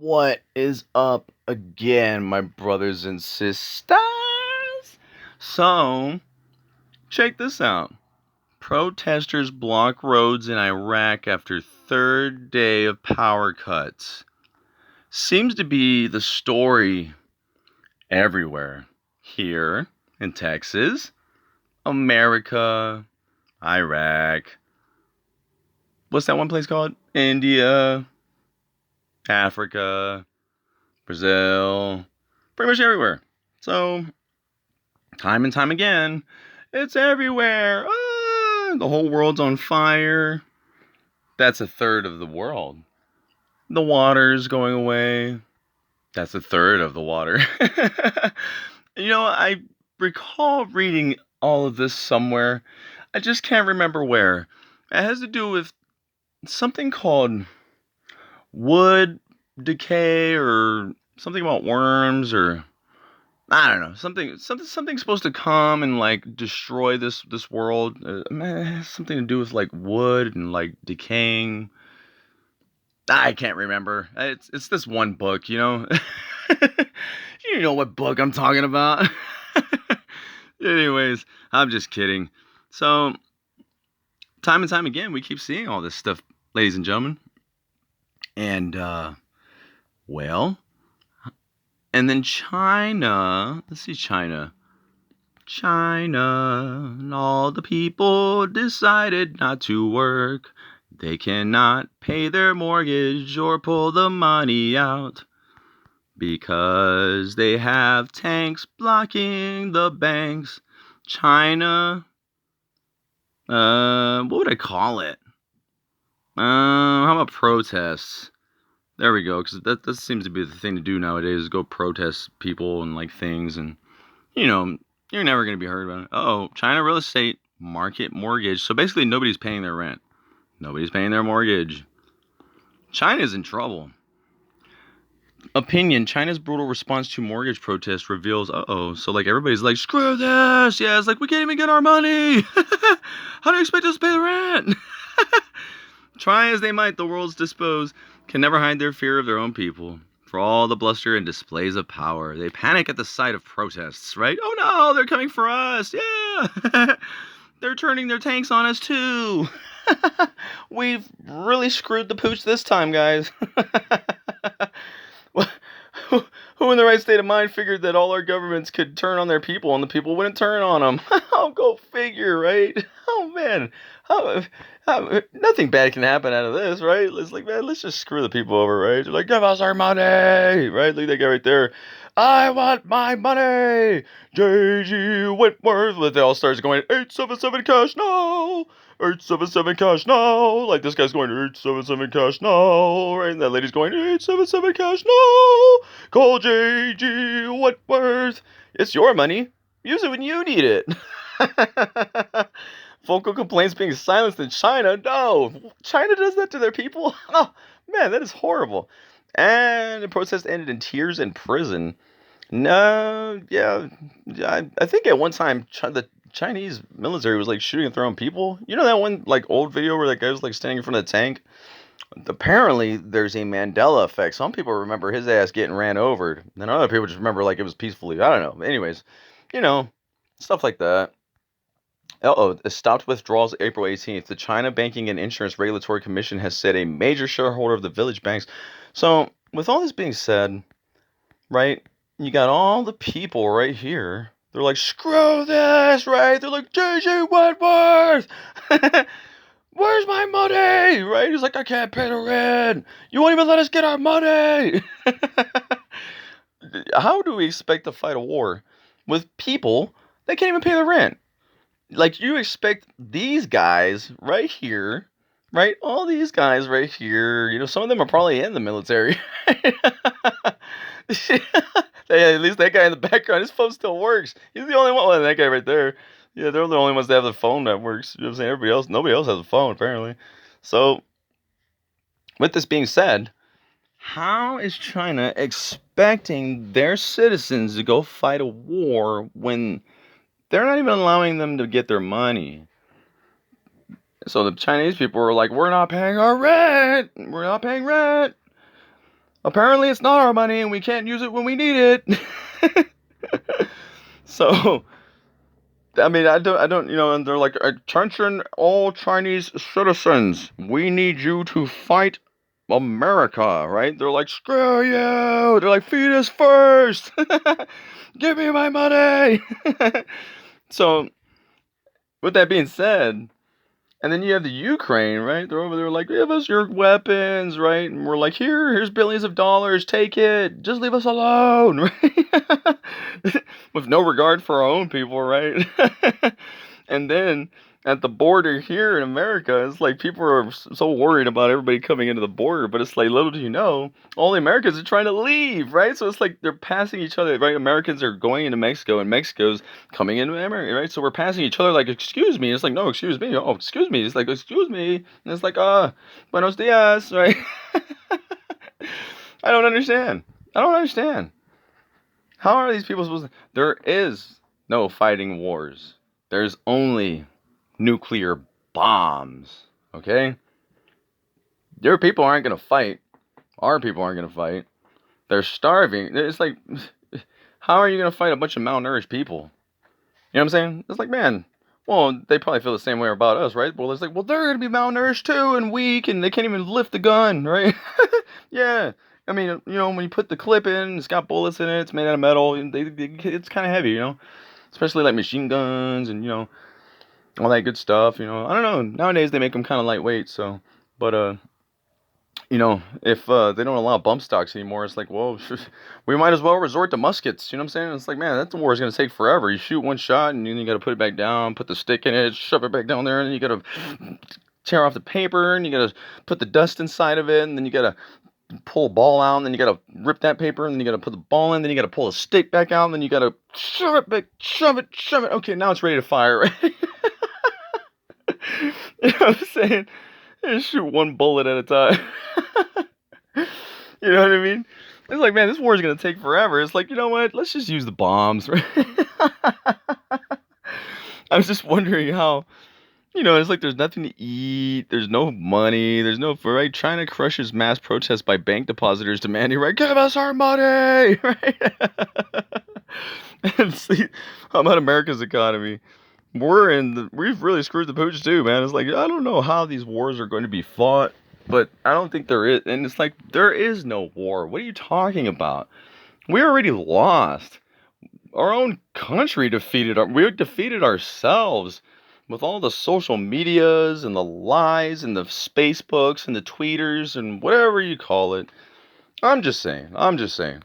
What is up again, my brothers and sisters? So, check this out. Protesters block roads in Iraq after third day of power cuts. Seems to be the story everywhere. Here in Texas, America, Iraq. What's that one place called? India, Africa, Brazil, pretty much everywhere. So, time and time again, it's everywhere. The whole world's on fire. That's a third of the world. The water's going away. That's a third of the water. I recall reading all of this somewhere. I just can't remember where. It has to do with something called wood decay or something about worms or I don't know. Something's supposed to come and like destroy this world. Man, it has something to do with like wood and like decaying. I can't remember. It's this one book, you know. You know what book I'm talking about. Anyways, I'm just kidding. So, time and time again, we keep seeing all this stuff, ladies and gentlemen. And well, and then China. Let's see, China, and all the people decided not to work. They cannot pay their mortgage or pull the money out because they have tanks blocking the banks. China, what would I call it? How about protests? There we go, because that seems to be the thing to do nowadays, is go protest people and like things, and you're never going to be heard about it. Oh, China real estate market mortgage. So basically nobody's paying their rent. Nobody's paying their mortgage. China's in trouble. Opinion: China's brutal response to mortgage protests reveals, so like everybody's like, screw this. Yeah, it's like, we can't even get our money. How do you expect us to pay the rent? Try as they might, the world's disposed can never hide their fear of their own people. For all the bluster and displays of power, they panic at the sight of protests, right? Oh no, they're coming for us. Yeah. They're turning their tanks on us too. We've really screwed the pooch this time, guys. Who in the right state of mind figured that all our governments could turn on their people and the people wouldn't turn on them? Oh, go figure, right? Oh, man. Nothing bad can happen out of this, right? It's like, man, let's just screw the people over, right? They're like, give us our money, right? Look at that guy right there. I want my money. J.G. Whitworth. They all starts going, 877 cash, no. 877 cash, no. Like this guy's going, 877 cash, no. Right? And that lady's going, 877 cash, no. Call J.G. Whitworth. It's your money. Use it when you need it. Vocal complaints being silenced in China. No, China does that to their people. Oh, man, that is horrible. And the protest ended in tears and prison. No, yeah, I think at one time the Chinese military was like shooting and throwing people. You know that one like old video where that guy was like standing in front of the tank? Apparently, there's a Mandela effect. Some people remember his ass getting ran over, and other people just remember like it was peacefully. I don't know. Anyways, stuff like that. It stopped withdrawals April 18th. The China Banking and Insurance Regulatory Commission has said a major shareholder of the village banks. So, with all this being said, right, you got all the people right here. They're like, screw this, right? They're like, J.G. Whitworth! Where's my money? Right? He's like, I can't pay the rent. You won't even let us get our money. How do we expect to fight a war with people that can't even pay the rent? Like, you expect these guys right here, right? All these guys right here, some of them are probably in the military. Hey, at least that guy in the background, his phone still works. He's the only one. Well, that guy right there. Yeah, they're the only ones that have the phone that works. You know what I'm saying? Everybody else, nobody else has a phone, apparently. So, with this being said, how is China expecting their citizens to go fight a war when they're not even allowing them to get their money? So the Chinese people were like, we're not paying our rent. We're not paying rent. Apparently, it's not our money, and we can't use it when we need it. So, I mean, I don't, and they're like, attention, all Chinese citizens, we need you to fight America, right? They're like, screw you. They're like, feed us first. Give me my money. So, with that being said, and then you have the Ukraine, right? They're over there like, give us your weapons, right? And we're like, here's billions of dollars, take it. Just leave us alone, right? With no regard for our own people, right? And then at the border here in America, it's like people are so worried about everybody coming into the border, but it's like little do you know, all the Americans are trying to leave, right? So it's like they're passing each other, right? Americans are going into Mexico, and Mexico's coming into America, right? So we're passing each other like, excuse me. It's like, no, excuse me. Oh, excuse me. It's like, excuse me. And it's like, buenos dias, right? I don't understand. I don't understand. How are these people supposed to? There is no fighting wars. There's only nuclear bombs. Okay? Your people aren't going to fight. Our people aren't going to fight. They're starving. It's like, how are you going to fight a bunch of malnourished people? You know what I'm saying? It's like, man, well, they probably feel the same way about us, right? Well, it's like, well, they're going to be malnourished too and weak, and they can't even lift the gun, right? Yeah. I mean, when you put the clip in, it's got bullets in it, it's made out of metal, and it's kind of heavy, especially like machine guns and, all that good stuff, I don't know. Nowadays, they make them kind of lightweight, so, but, if they don't allow bump stocks anymore, it's like, well, we might as well resort to muskets. You know what I'm saying? It's like, man, that war is going to take forever. You shoot one shot, and then you got to put it back down, put the stick in it, shove it back down there, and then you got to tear off the paper, and you got to put the dust inside of it, and then you got to pull a ball out, and then you got to rip that paper, and then you got to put the ball in, then you got to pull the stick back out, and then you got to shove it back, shove it, shove it. Okay, now it's ready to fire, right? You know what I'm saying? Just shoot one bullet at a time. You know what I mean? It's like, man, this war is gonna take forever. It's like, you know what? Let's just use the bombs, right? I was just wondering how, it's like there's nothing to eat, there's no money, there's no, right? China crushes mass protests by bank depositors demanding, right? Give us our money, right? And see, how about America's economy? We've really screwed the pooch too, man. It's like, I don't know how these wars are going to be fought, but I don't think there is. And it's like, there is no war. What are you talking about? We already lost. Our own country we defeated ourselves with all the social medias and the lies and the Facebooks and the tweeters and whatever you call it. I'm just saying.